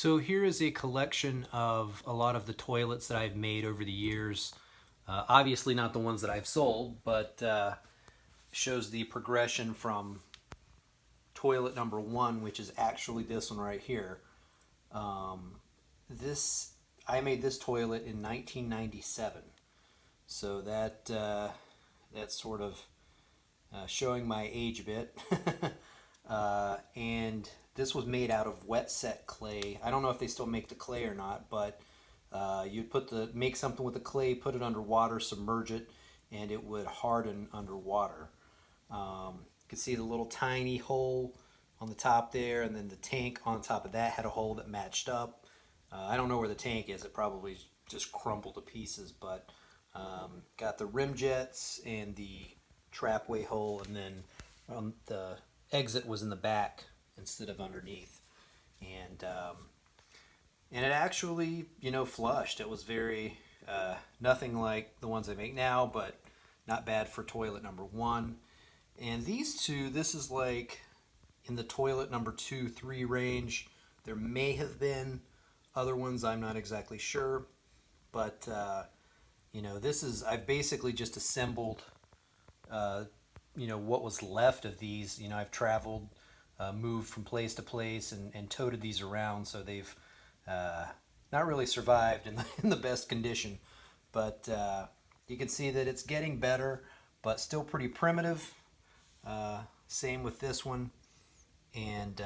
So here is a collection of a lot of the toilets that I've made over the years. Obviously not the ones that I've sold, but shows the progression from toilet number one, which is actually this one right here. This I made this toilet in 1997, so that's sort of showing my age a bit. And this was made out of wet set clay. I don't know if they still make the clay or not, but you'd make something with the clay, put it under water, submerge it, and it would harden underwater. You can see the little tiny hole on the top there, and then the tank on top of that had a hole that matched up. I don't know where the tank is. It probably just crumbled to pieces, but got the rim jets and the trapway hole, and then the exit was in the back instead of underneath. And and it actually, flushed. It was very nothing like the ones I make now, but not bad for toilet number one. And these two, this is like in the toilet number 2, 3 range. There may have been other ones, I'm not exactly sure, but this is, I've basically just assembled what was left of these. I've traveled, moved from place to place, and toted these around, so they've not really survived in the best condition. But you can see that it's getting better, but still pretty primitive. Same with this one, and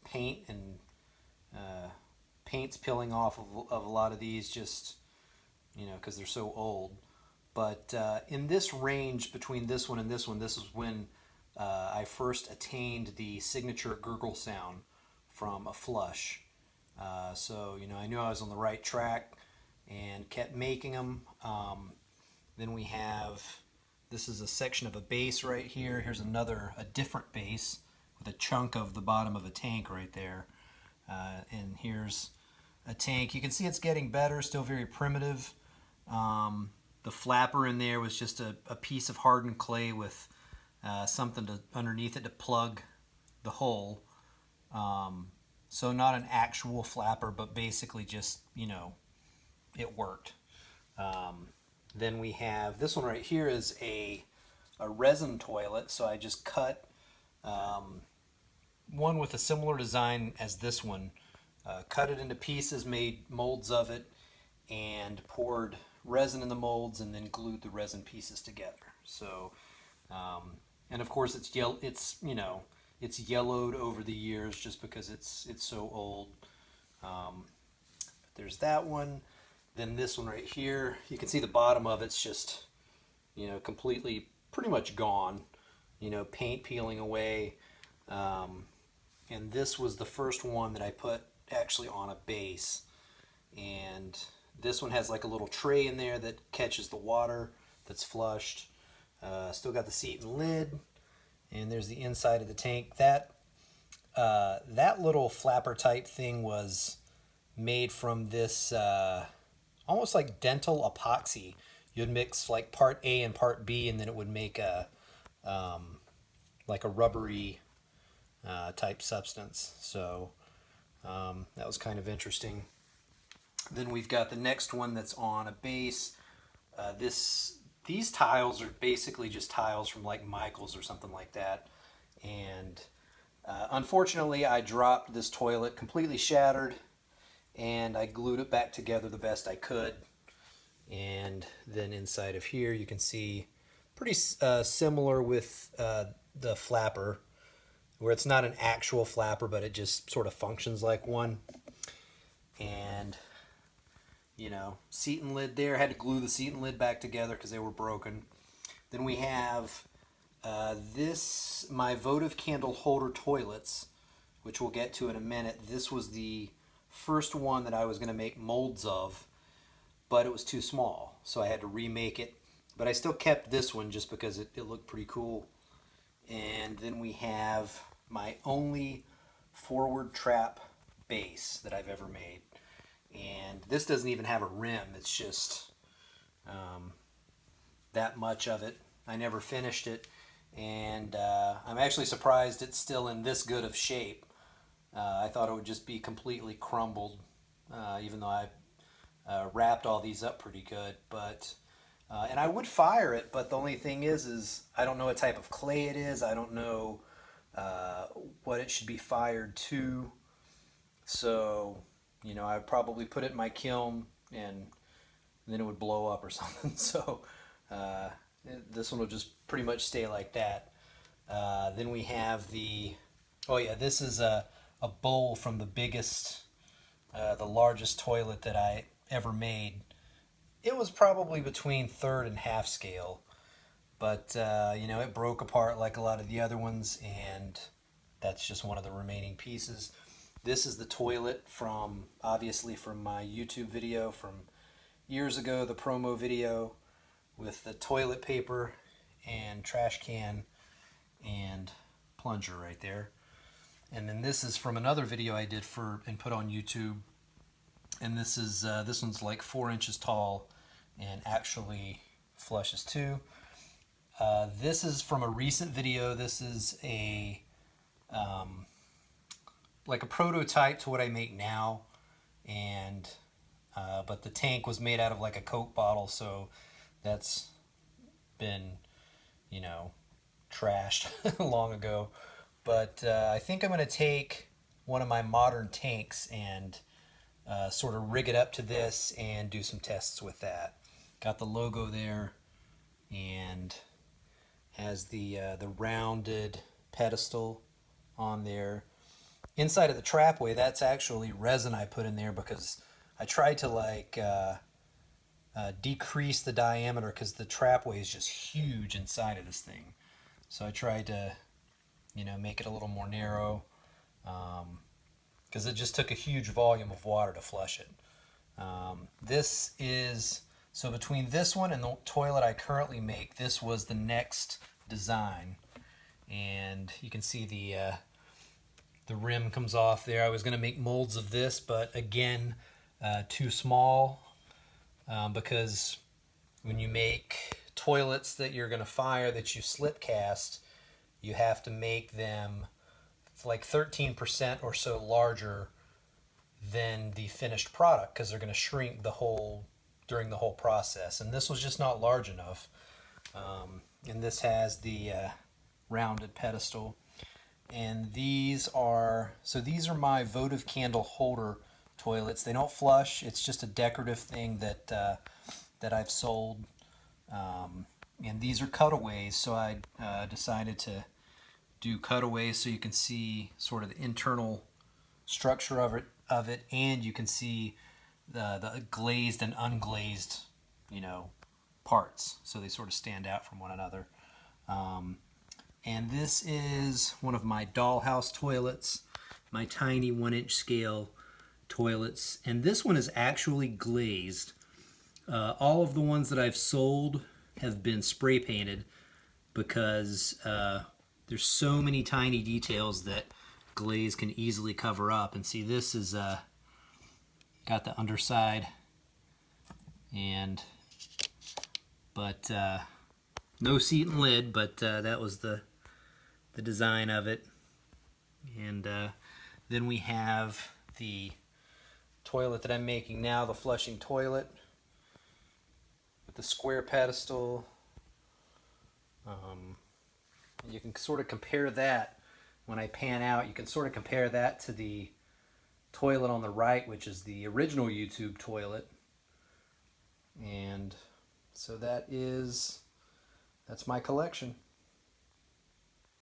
paint and paint's peeling off of a lot of these, just because they're so old. But in this range between this one and this one, this is when I first attained the signature gurgle sound from a flush. So I knew I was on the right track and kept making them. Then we have, this is a section of a base right here. Here's a different base with a chunk of the bottom of a tank right there. And here's a tank. You can see it's getting better, still very primitive. The flapper in there was just a piece of hardened clay with something underneath it to plug the hole. So not an actual flapper, but basically just, it worked. Then we have this one right here is a resin toilet. So I just cut one with a similar design as this one, cut it into pieces, made molds of it, and poured resin in the molds, and then glued the resin pieces together. So, and of course it's it's yellowed over the years just because it's so old. There's that one. Then this one right here, you can see the bottom of it's just completely pretty much gone. Paint peeling away. And this was the first one that I put actually on a base, and this one has like a little tray in there that catches the water that's flushed. Still got the seat and lid, and there's the inside of the tank. That little flapper type thing was made from this almost like dental epoxy. You'd mix like part A and part B, and then it would make like a rubbery type substance. So that was kind of interesting. Then we've got the next one that's on a base. These tiles are basically just tiles from like Michael's or something like that. And unfortunately, I dropped this toilet completely shattered, and I glued it back together the best I could. And then inside of here, you can see pretty similar with the flapper, where it's not an actual flapper, but it just sort of functions like one. And seat and lid there. I had to glue the seat and lid back together because they were broken. Then we have my Votive candle holder toilets, which we'll get to in a minute. This was the first one that I was going to make molds of, but it was too small, so I had to remake it. But I still kept this one just because it looked pretty cool. And then we have my only forward trap base that I've ever made. And this doesn't even have a rim. It's just that much of it. I never finished it. And I'm actually surprised it's still in this good of shape. I thought it would just be completely crumbled, even though I wrapped all these up pretty good. But and I would fire it, but the only thing is I don't know what type of clay it is. I don't know what it should be fired to. So, I'd probably put it in my kiln and then it would blow up or something. So, uh, this one will just pretty much stay like that. Then we have oh yeah, this is a bowl from the largest toilet that I ever made. It was probably between third and half scale, but it broke apart like a lot of the other ones, and that's just one of the remaining pieces. This is the toilet obviously from my YouTube video from years ago, the promo video with the toilet paper and trash can and plunger right there. And then this is from another video I did and put on YouTube. And this one's like 4 inches tall and actually flushes too. This is from a recent video. This is like a prototype to what I make now, and but the tank was made out of like a Coke bottle, so that's been trashed long ago. But I think I'm going to take one of my modern tanks and sort of rig it up to this and do some tests with that. Got the logo there and has the rounded pedestal on there. Inside of the trapway, that's actually resin I put in there because I tried to decrease the diameter because the trapway is just huge inside of this thing. So I tried to make it a little more narrow because it just took a huge volume of water to flush it. So between this one and the toilet I currently make, this was the next design. And you can see the rim comes off there. I was going to make molds of this, but again, too small because when you make toilets that you're going to fire that you slip cast, you have to make them like 13% or so larger than the finished product because they're going to shrink during the whole process. And this was just not large enough. And this has the rounded pedestal. And these are my Votive candle holder toilets. They don't flush. It's just a decorative thing that I've sold. And these are cutaways, so I decided to do cutaways so you can see sort of the internal structure of it, and you can see the glazed and unglazed, parts, so they sort of stand out from one another. And this is one of my dollhouse toilets, my tiny 1-inch scale toilets, and this one is actually glazed. All of the ones that I've sold have been spray painted because there's so many tiny details that glaze can easily cover up. And see, this is got the underside, but no seat and lid, but that was the design of it. And then we have the toilet that I'm making now, the flushing toilet with the square pedestal. You can sort of compare that when I pan out. You can sort of compare that to the toilet on the right, which is the original YouTube toilet. And so that's my collection.